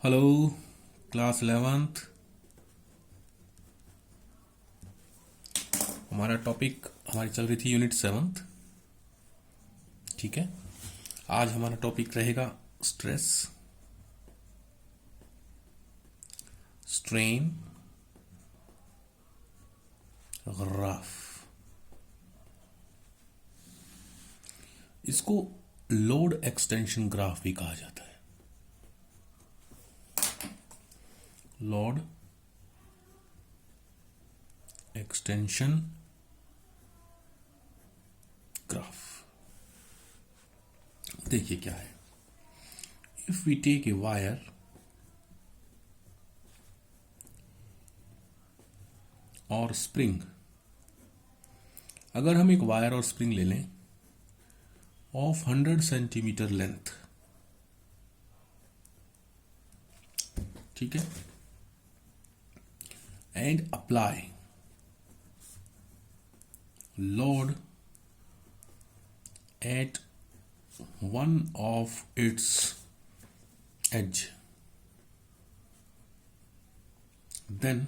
Hello class 11th। हमारा topic हमारी चल रही थी यूनिट 7th। ठीक है, आज हमारा टॉपिक रहेगा स्ट्रेस, स्ट्रेन, ग्राफ। इसको लोड एक्सटेंशन ग्राफ भी कहा जाता है। Load extension graph. देखिए क्या है। If we take a wire और स्प्रिंग, अगर हम एक वायर और स्प्रिंग ले लें ऑफ 100 सेंटीमीटर लेंथ, ठीक है, and apply load at one of its edge, then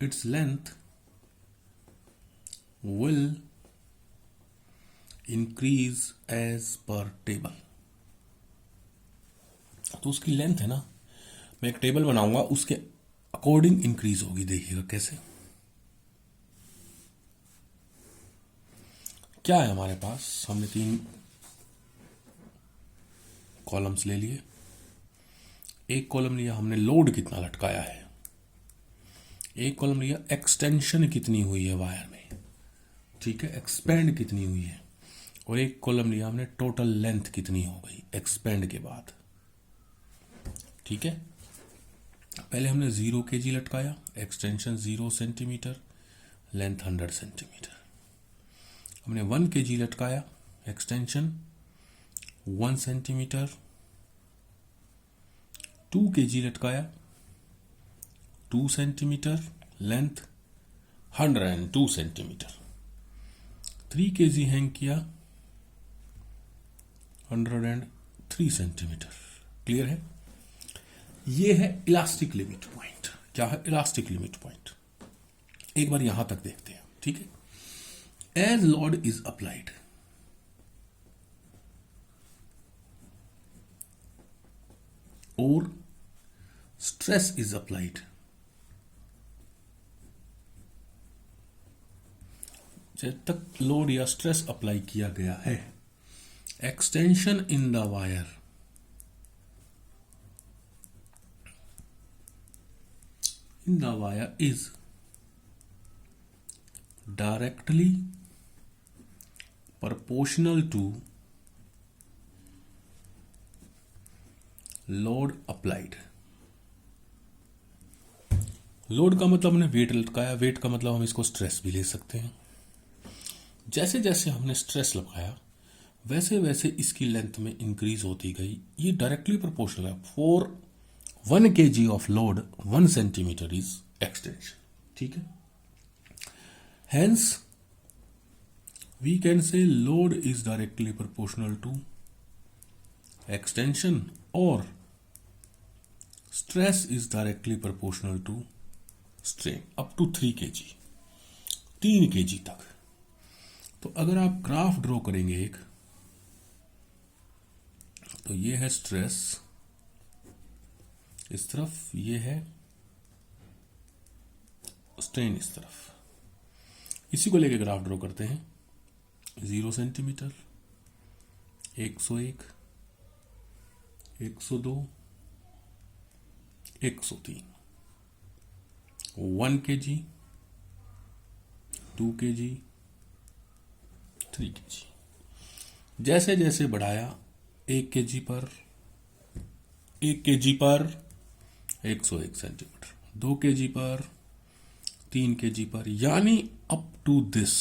its length will increase as per table। तो उसकी लेंथ है ना, मैं एक टेबल बनाऊंगा, उसके अकॉर्डिंग इंक्रीज होगी। देखिएगा कैसे। क्या है हमारे पास, हमने 3 कॉलम्स ले लिए। एक कॉलम लिया हमने लोड कितना लटकाया है, एक कॉलम लिया एक्सटेंशन कितनी हुई है वायर में, ठीक है, एक्सपेंड कितनी हुई है, और एक कॉलम लिया हमने टोटल लेंथ कितनी हो गई एक्सपेंड के बाद। ठीक है, पहले हमने 0 kg लटकाया, एक्सटेंशन 0 सेंटीमीटर, लेंथ 100 सेंटीमीटर। हमने 1 kg लटकाया, एक्सटेंशन 1 सेंटीमीटर, 2 kg लटकाया 2 centimetre, length 102 centimetre. 3 kg hang किया 103 सेंटीमीटर। क्लियर है। ये है इलास्टिक लिमिट पॉइंट। क्या है इलास्टिक लिमिट पॉइंट, एक बार यहां तक देखते हैं। ठीक है, as load is applied, or stress is applied, जब तक लोड या स्ट्रेस अप्लाई किया गया है, extension in the wire is directly proportional to load applied. Load का मतलब हमने वेट लटकाया, वेट का मतलब हम इसको स्ट्रेस भी ले सकते हैं। जैसे जैसे हमने स्ट्रेस लगाया वैसे वैसे इसकी लेंथ में इंक्रीज होती गई। ये डायरेक्टली प्रोपोर्शनल है। For 1 kg of load 1 centimetre is extension. ठीक है, hence we can say load is directly proportional to extension or stress is directly proportional to strain up to 3 kg, 3 kg तक। तो अगर आप ग्राफ ड्रॉ करेंगे एक, तो ये है स्ट्रेस इस तरफ, ये है स्ट्रेन इस तरफ। इसी को लेके ग्राफ ड्रॉ करते हैं। 0 सेंटीमीटर, 101, 102, 103, 1 kg, 2 kg, 3 kg। जैसे जैसे बढ़ाया 1 kg पर 101 सेंटीमीटर, 2 kg पर 3 kg पर, यानी अप टू दिस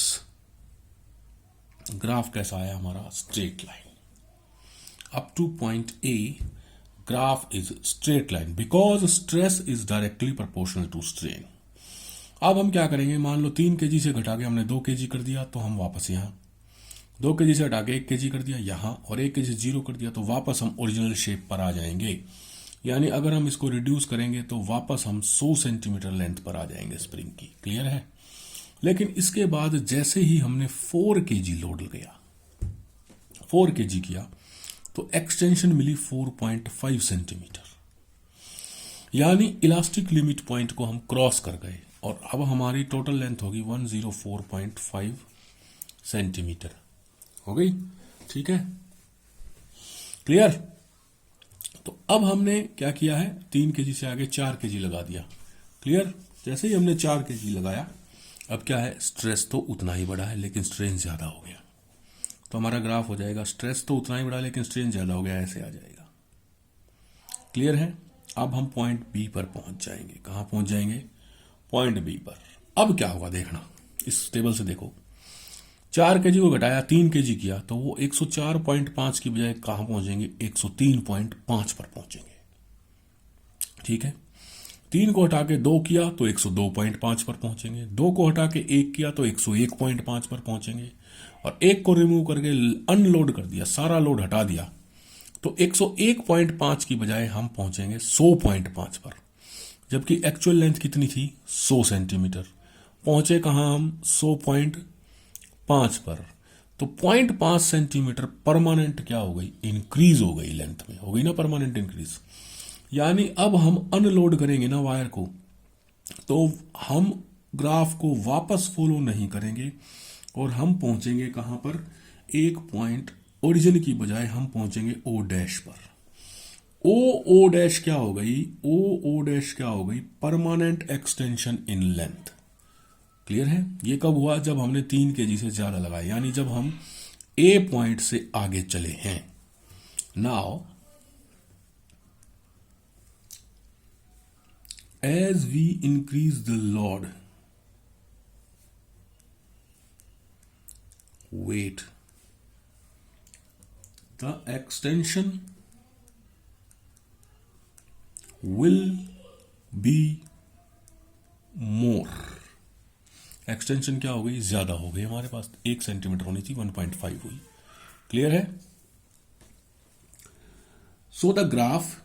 ग्राफ कैसा आया हमारा, straight line. Up to point A graph is straight line because stress is directly proportional to strain. अब हम क्या करेंगे, मान लो 3 kg से घटा के हमने 2 kg कर दिया, तो हम वापस यहां 2 kg से हटा के 1 kg कर दिया यहाँ और 1 kg 0 कर दिया, तो वापस हम ओरिजिनल शेप पर आ जाएंगे। यानी अगर हम इसको रिड्यूस करेंगे तो वापस हम 100 सेंटीमीटर लेंथ पर आ जाएंगे स्प्रिंग की। क्लियर है? लेकिन इसके बाद जैसे ही हमने 4 kg लोड किया, 4 kg किया, तो एक्सटेंशन मिली 4.5 सेंटीमीटर। यानी इलास्टिक लिमिट पॉइंट को हम क्रॉस कर गए और अब हमारी टोटल लेंथ होगी 104.5 सेंटीमीटर हो गई। ठीक है, क्लियर? तो अब हमने क्या किया है, 3 kg से आगे 4 kg लगा दिया। क्लियर? जैसे ही हमने 4 kg लगाया, अब क्या है, स्ट्रेस तो उतना ही बढ़ा है लेकिन स्ट्रेन ज्यादा हो गया। तो हमारा ग्राफ हो जाएगा स्ट्रेस तो उतना ही बढ़ा लेकिन स्ट्रेन ज्यादा हो गया, ऐसे आ जाएगा। क्लियर है? अब हम पॉइंट बी पर पहुंच जाएंगे। कहां पहुंच जाएंगे? पॉइंट बी पर। अब क्या होगा देखना, इस टेबल से देखो, 4 kg को घटाया 3 kg किया, तो वो 104.5 की बजाय कहां पहुंचेंगे, 103.5 पर पहुंचेंगे। ठीक है, 3 को हटा के 2 किया तो 102.5 पर पहुंचेंगे, 2 को हटा के 1 किया तो 101.5 पर पहुंचेंगे, और 1 को रिमूव करके अनलोड कर दिया, सारा लोड हटा दिया, तो 101.5 की बजाय हम पहुंचेंगे 100.5 पर। जबकि एक्चुअल लेंथ कितनी थी, 100 सेंटीमीटर। पहुंचे कहां हम, 100.5 पर। तो 0.5 सेंटीमीटर परमानेंट क्या हो गई, इंक्रीज हो गई, लेंथ में हो गई ना परमानेंट इंक्रीज। यानी अब हम अनलोड करेंगे ना वायर को, तो हम ग्राफ को वापस फॉलो नहीं करेंगे और हम पहुंचेंगे कहां पर, एक पॉइंट ओरिजिन की बजाय हम पहुंचेंगे ओ डैश पर। ओ डैश क्या हो गई, ओ डैश क्या हो गई, permanent extension in length. Clear है? ये कब हुआ, जब हमने 3 kg से ज्यादा लगाया, यानी जब हम ए पॉइंट से आगे चले हैं। Now as we increase the load, weight, the extension will be more। Extension क्या हो गई, ज्यादा हो गई, हमारे पास 1 सेंटीमीटर होनी थी, 1.5 हुई। क्लियर है? So the graph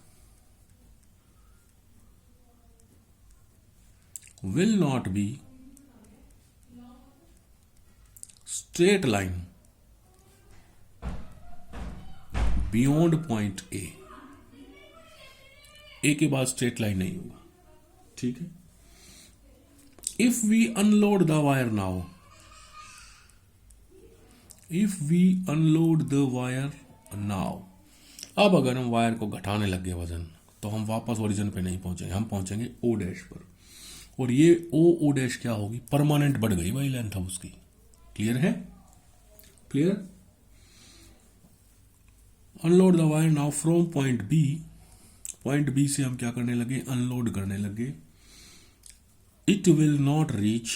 will not be straight line beyond point A। A के बाद स्ट्रेट लाइन नहीं होगा। ठीक है, if we unload the wire now, if we unload the wire now, अब अगर हम वायर को घटाने लग गए वजन, तो हम वापस ओरिजिन पे नहीं पहुंचेंगे, हम पहुंचेंगे ओ डैश पर। और ये ओ डैश क्या होगी, परमानेंट बढ़ गई भाई लेंथ अब उसकी। क्लियर है? Clear? Unload the wire now from point B. Point B से हम क्या करने लगे, अनलोड करने लगे। It will not reach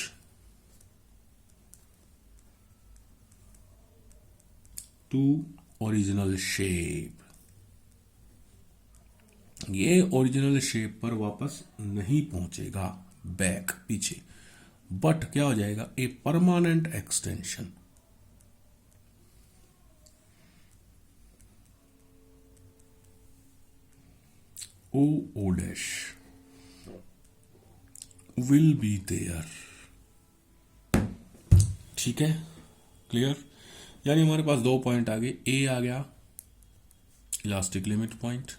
to original shape. ये ओरिजिनल शेप पर वापस नहीं पहुंचेगा, बैक, पीछे, बट क्या हो जाएगा, a permanent extension. O dash will be there. ठीक है, क्लियर? यानी हमारे पास 2 पॉइंट आ गए, ए आ गया इलास्टिक लिमिट पॉइंट,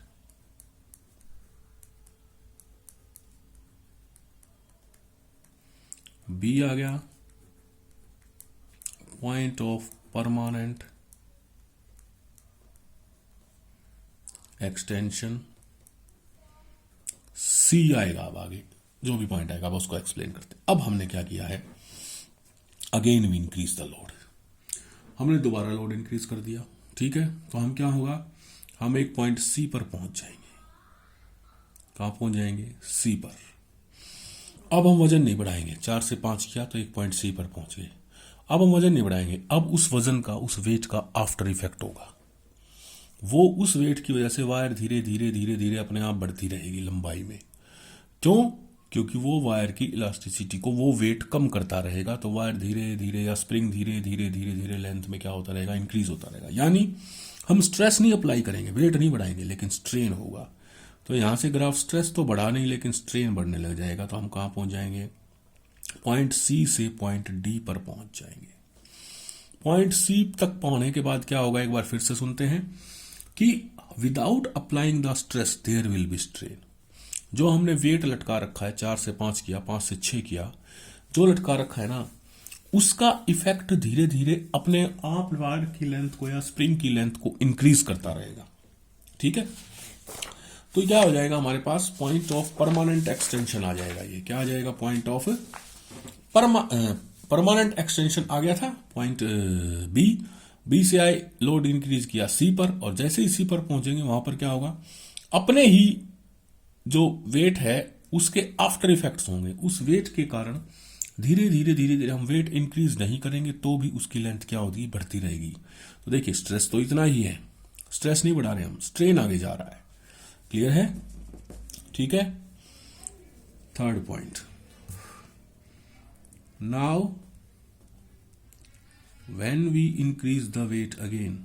बी आ गया पॉइंट ऑफ परमानेंट एक्सटेंशन, सी आएगा अब आगे, जो भी पॉइंट आएगा अब उसको एक्सप्लेन करते। अब हमने क्या किया है, again we increase the load, हमने दोबारा लोड इंक्रीज कर दिया। ठीक है, तो हम क्या होगा, हम एक पॉइंट सी पर पहुंच जाएंगे। कहां पहुंच जाएंगे, सी पर। अब हम वजन नहीं बढ़ाएंगे, 4 से 5 किया तो एक पॉइंट सी पर पहुंच गए। अब हम वजन नहीं बढ़ाएंगे, अब उस वजन का, उस वेट का आफ्टर इफेक्ट होगा। वो उस वेट की वजह से वायर धीरे धीरे धीरे धीरे अपने आप बढ़ती रहेगी लंबाई में। क्यों? क्योंकि वो वायर की इलास्टिसिटी को वो वेट कम करता रहेगा, तो वायर धीरे धीरे या स्प्रिंग धीरे धीरे धीरे धीरे लेंथ में क्या होता रहेगा, इंक्रीज होता रहेगा। यानी हम स्ट्रेस नहीं अप्लाई करेंगे, वेट नहीं बढ़ाएंगे, लेकिन स्ट्रेन होगा। तो यहाँ से ग्राफ स्ट्रेस तो बढ़ा नहीं, लेकिन स्ट्रेन बढ़ने लग जाएगा। तो हम कहाँ पहुंच जाएंगे, पॉइंट सी से पॉइंट डी पर पहुंच जाएंगे। पॉइंट सी तक पहुंचने के बाद क्या होगा, एक बार फिर से सुनते हैं कि without applying the stress there will be strain. जो हमने वेट लटका रखा है, 4 से 5 किया, 5 से 6 किया, जो लटका रखा है ना, उसका इफेक्ट धीरे धीरे अपने आप वायर की लेंथ को या स्प्रिंग की लेंथ को इंक्रीज करता रहेगा। ठीक है, तो क्या हो जाएगा हमारे पास, पॉइंट ऑफ परमानेंट एक्सटेंशन आ जाएगा। ये क्या आ जाएगा, पॉइंट ऑफ परमानेंट एक्सटेंशन आ गया था, पॉइंट बी से आए, लोड इंक्रीज किया सी पर, और जैसे ही सी पर पहुंचेंगे वहां पर क्या होगा, अपने ही जो वेट है उसके आफ्टर इफेक्ट्स होंगे। उस वेट के कारण धीरे धीरे धीरे धीरे हम वेट इंक्रीज नहीं करेंगे तो भी उसकी लेंथ क्या होगी, बढ़ती रहेगी। तो देखिए स्ट्रेस तो इतना ही है, स्ट्रेस नहीं बढ़ा रहे हम, स्ट्रेन आगे जा रहा है। क्लियर है, ठीक है। Third point, now when we increase the weight again,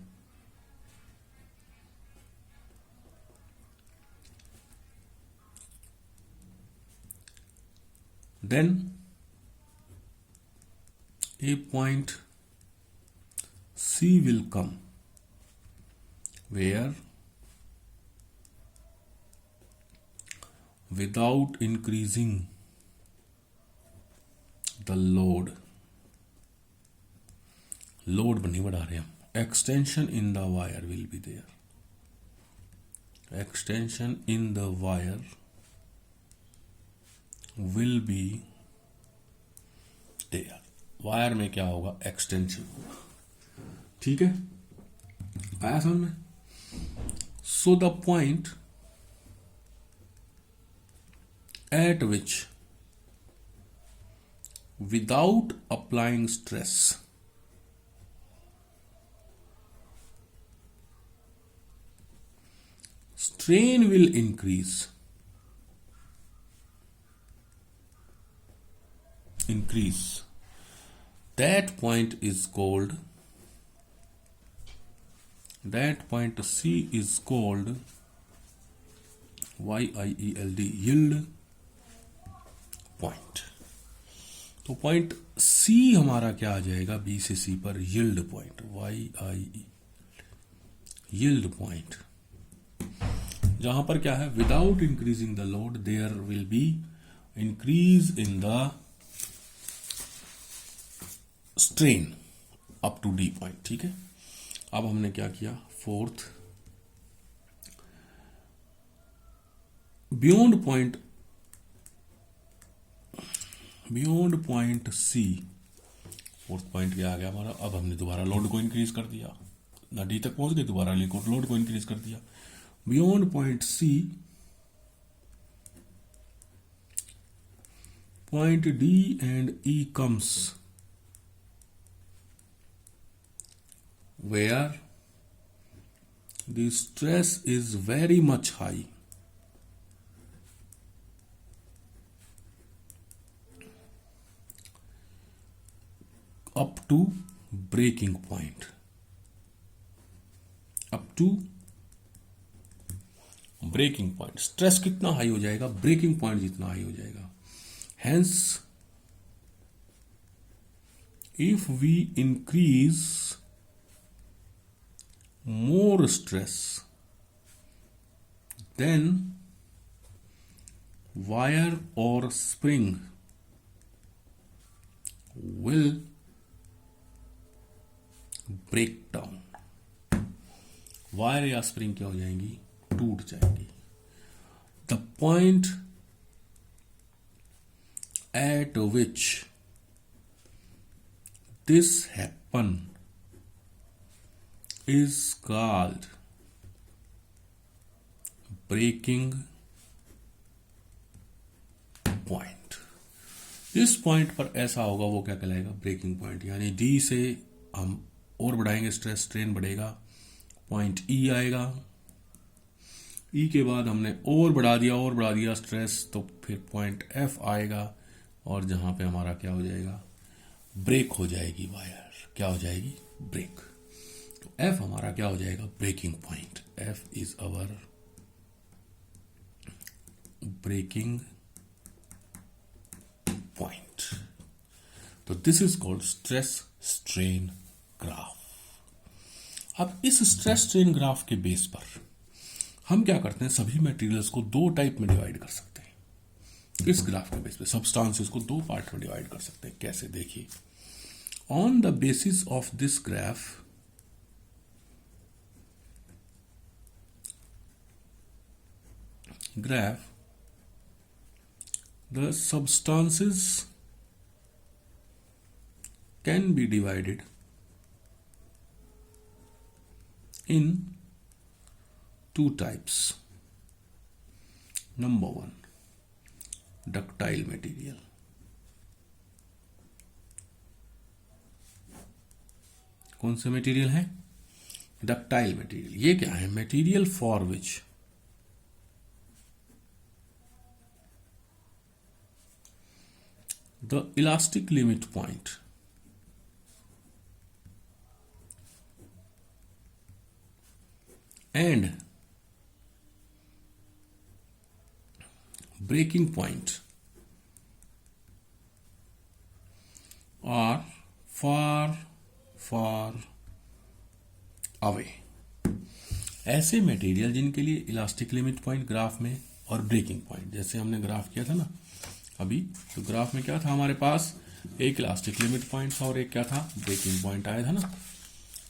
then a point C will come where without increasing the load नहीं बढ़ा रहे हम, extension in the wire will be there, extension in the wire will be there। Wire में क्या होगा, extension होगा। ठीक है, आया समझ में। So the point eight which without applying stress strain will increase, that point is called, that point C is called YIELD, yield point। तो पॉइंट C हमारा क्या आ जाएगा, B से C पर yield point, YIE yield point, जहां पर क्या है, without increasing the load there will be increase in the strain up to D point. ठीक है, अब हमने क्या किया, fourth, beyond point C, fourth point क्या आ गया हमारा, अब हमने दोबारा लोड को इंक्रीज कर दिया, ना डी तक पहुंच गए, दोबारा लोड को इंक्रीज कर दिया। Beyond point C, point D and E comes where the stress is very much high, up to breaking point, up to breaking point। Stress कितना हाई हो जाएगा, ब्रेकिंग पॉइंट जितना हाई हो जाएगा। Hence if we increase more stress, then wire or spring will break down, wire या spring क्या हो जाएंगी, टूट जाएंगी। The point eight which this happen is called breaking point। जिस पॉइंट पर ऐसा होगा वो क्या कहलाएगा, ब्रेकिंग पॉइंट। यानी डी से हम और बढ़ाएंगे स्ट्रेस, स्ट्रेन बढ़ेगा, पॉइंट ई आएगा, ई के बाद हमने और बढ़ा दिया स्ट्रेस, तो फिर पॉइंट एफ आएगा और जहां पे हमारा क्या हो जाएगा, ब्रेक हो जाएगी वायर, क्या हो जाएगी, ब्रेक। तो एफ हमारा क्या हो जाएगा, breaking point. F is our breaking point. तो this is called stress strain graph. अब इस स्ट्रेस स्ट्रेन ग्राफ के बेस पर हम क्या करते हैं, सभी मटेरियल्स को दो टाइप में डिवाइड कर सकते हैं। इस ग्राफ के बेस पे सब्सटेंसेस को दो पार्ट में डिवाइड कर सकते हैं। कैसे, देखिए, on the basis of this graph the substances can be divided in two types. Number one, ductile material. कौन से मटेरियल है, डक्टाइल मटेरियल। ये क्या है, material for which the elastic limit point and breaking point are far away। ऐसे material जिनके लिए elastic limit point graph में और ब्रेकिंग पॉइंट, जैसे हमने ग्राफ किया था ना अभी, तो ग्राफ में क्या था हमारे पास, एक इलास्टिक लिमिट पॉइंट था और एक क्या था, ब्रेकिंग पॉइंट आया था ना,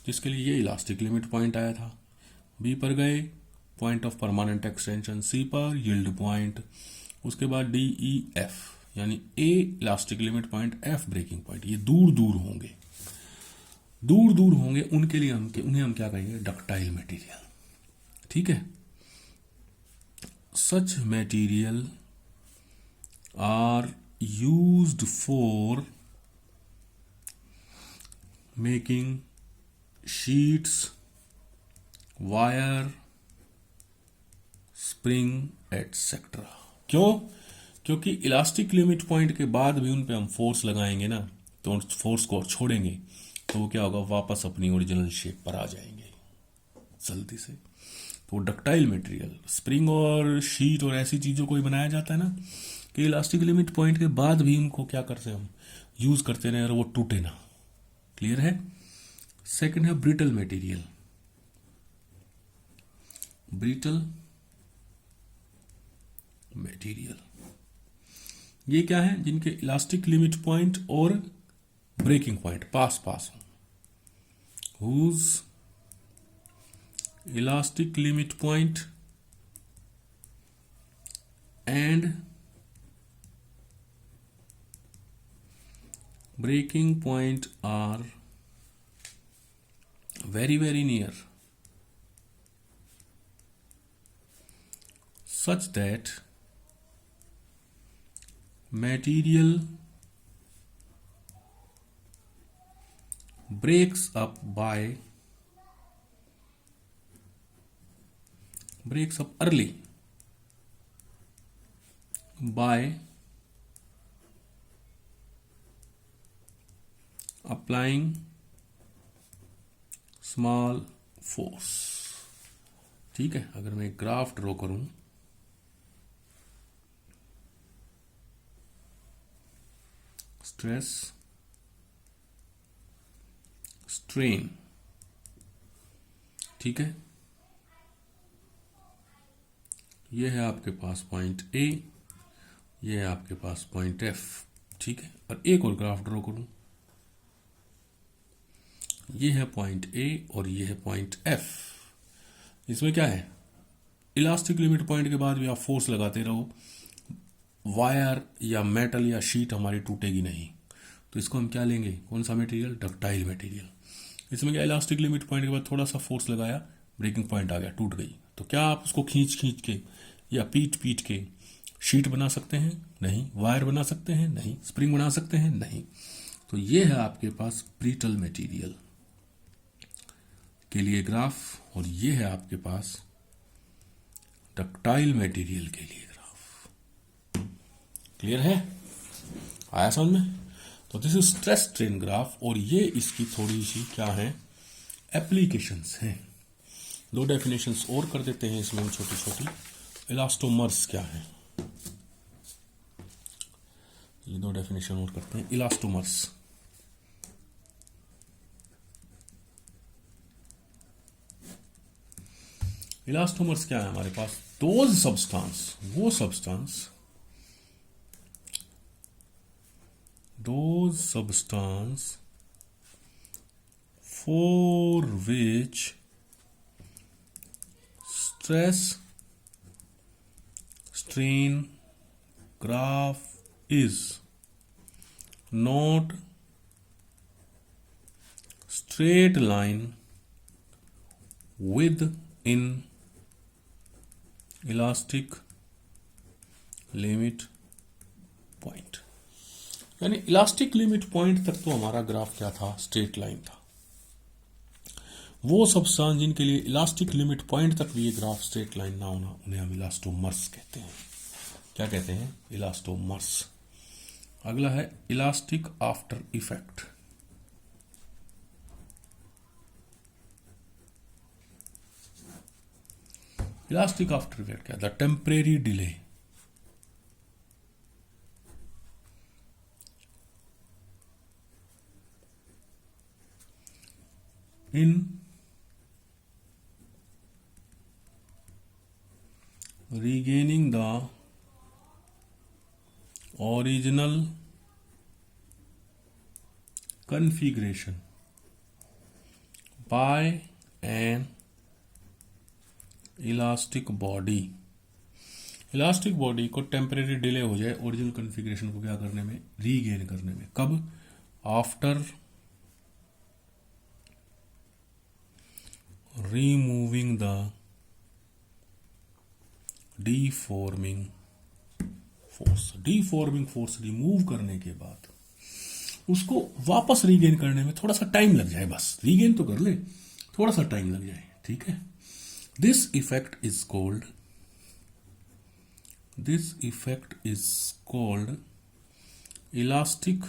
जिसके लिए ये इलास्टिक लिमिट पॉइंट आया था। बी पर गए, point of permanent extension, C पर यील्ड पॉइंट, उसके बाद डी ई एफ, यानी A elastic limit point, F breaking point. ये दूर दूर होंगे, उनके लिए उन्हें हम क्या कहेंगे, डक्टाइल मटेरियल। ठीक है, सच material are used for making sheets, wire, spring, etc. क्यों? क्योंकि इलास्टिक लिमिट पॉइंट के बाद भी उन पे हम फोर्स लगाएंगे ना, तो फोर्स को छोड़ेंगे तो वो क्या होगा, वापस अपनी ओरिजिनल शेप पर आ जाएंगे जल्दी से। तो डक्टाइल मटेरियल, स्प्रिंग और शीट और ऐसी चीजों को ही बनाया जाता है ना कि इलास्टिक लिमिट पॉइंट के बाद भी इनको क्या करते हैं, हम यूज करते रहे और वो टूटे ना। क्लियर है। सेकंड है ब्रिटल मटेरियल। ब्रिटल मटेरियल ये क्या है, जिनके इलास्टिक लिमिट पॉइंट और ब्रेकिंग पॉइंट पास पास हो। Whose elastic limit point and breaking point are very near, such that material breaks up early by applying small force। ठीक है, अगर मैं ग्राफ ड्रॉ करूं, स्ट्रेस स्ट्रेन, ठीक है, ये है आपके पास पॉइंट ए, ये है आपके पास पॉइंट एफ। ठीक है, और एक और ग्राफ ड्रॉ करूं, ये है पॉइंट ए और ये है पॉइंट एफ। इसमें क्या है, इलास्टिक लिमिट पॉइंट के बाद भी आप फोर्स लगाते रहो, वायर या मेटल या शीट हमारी टूटेगी नहीं। तो इसको हम क्या लेंगे, कौन सा मटेरियल, डक्टाइल मटेरियल। इसमें क्या, इलास्टिक लिमिट पॉइंट के बाद थोड़ा सा फोर्स लगाया, ब्रेकिंग पॉइंट आ गया, टूट गई। तो क्या आप उसको खींच के या पीट के शीट बना सकते हैं, नहीं। वायर बना सकते हैं, नहीं। स्प्रिंग बना सकते हैं, नहीं। तो ये है आपके पास ब्रिटल मटेरियल के लिए ग्राफ, और ये है आपके पास डक्टाइल मटेरियल के लिए ग्राफ। क्लियर है? आया समझ में? तो this is stress strain graph, और ये इसकी थोड़ी सी क्या है, एप्लीकेशंस हैं। दो डेफिनेशंस और कर देते हैं इसमें हम छोटी छोटी। इलास्टोमर्स क्या है, ये दो डेफिनेशन और करते हैं। इलास्टोमर्स, इलास्टोमर्स क्या है हमारे पास, दोज सब्सटेंस, वो substance, those substance for which stress strain graph is not straight line within elastic limit point। यानी इलास्टिक लिमिट पॉइंट तक तो हमारा ग्राफ क्या था, स्ट्रेट लाइन था। वो सब्सटेंस जिनके लिए इलास्टिक लिमिट पॉइंट तक भी ये ग्राफ स्ट्रेट लाइन ना होना, उन्हें हम इलास्टोमर्स कहते हैं। क्या कहते हैं? इलास्टोमर्स। अगला है elastic after effect. Elastic after effect क्या? The temporary delay in regaining the original configuration by an elastic body। Elastic body को टेम्परेरी डिले हो जाए ओरिजिनल कॉन्फ़िगरेशन को क्या करने में, रीगेन करने में। कब? After removing the deforming force। deforming force remove करने के बाद उसको वापस रीगेन करने में थोड़ा सा टाइम लग जाए, बस रीगेन तो कर ले, थोड़ा सा टाइम लग जाए, ठीक है। This effect is called elastic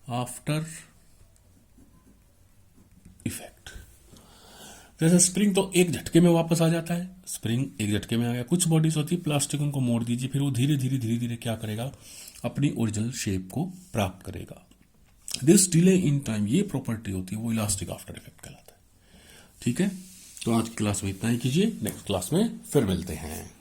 after effect. जैसे स्प्रिंग तो एक झटके में वापस आ जाता है, स्प्रिंग एक झटके में आ गया। कुछ बॉडीज होती है प्लास्टिक, उनको मोड़ दीजिए, फिर वो धीरे धीरे क्या करेगा, अपनी ओरिजिनल शेप को प्राप्त करेगा। दिस डिले इन टाइम, ये प्रॉपर्टी होती है, वो इलास्टिक आफ्टर इफेक्ट कहलाता है। ठीक है, तो आज की क्लास में इतना ही कीजिए, नेक्स्ट क्लास में फिर मिलते हैं।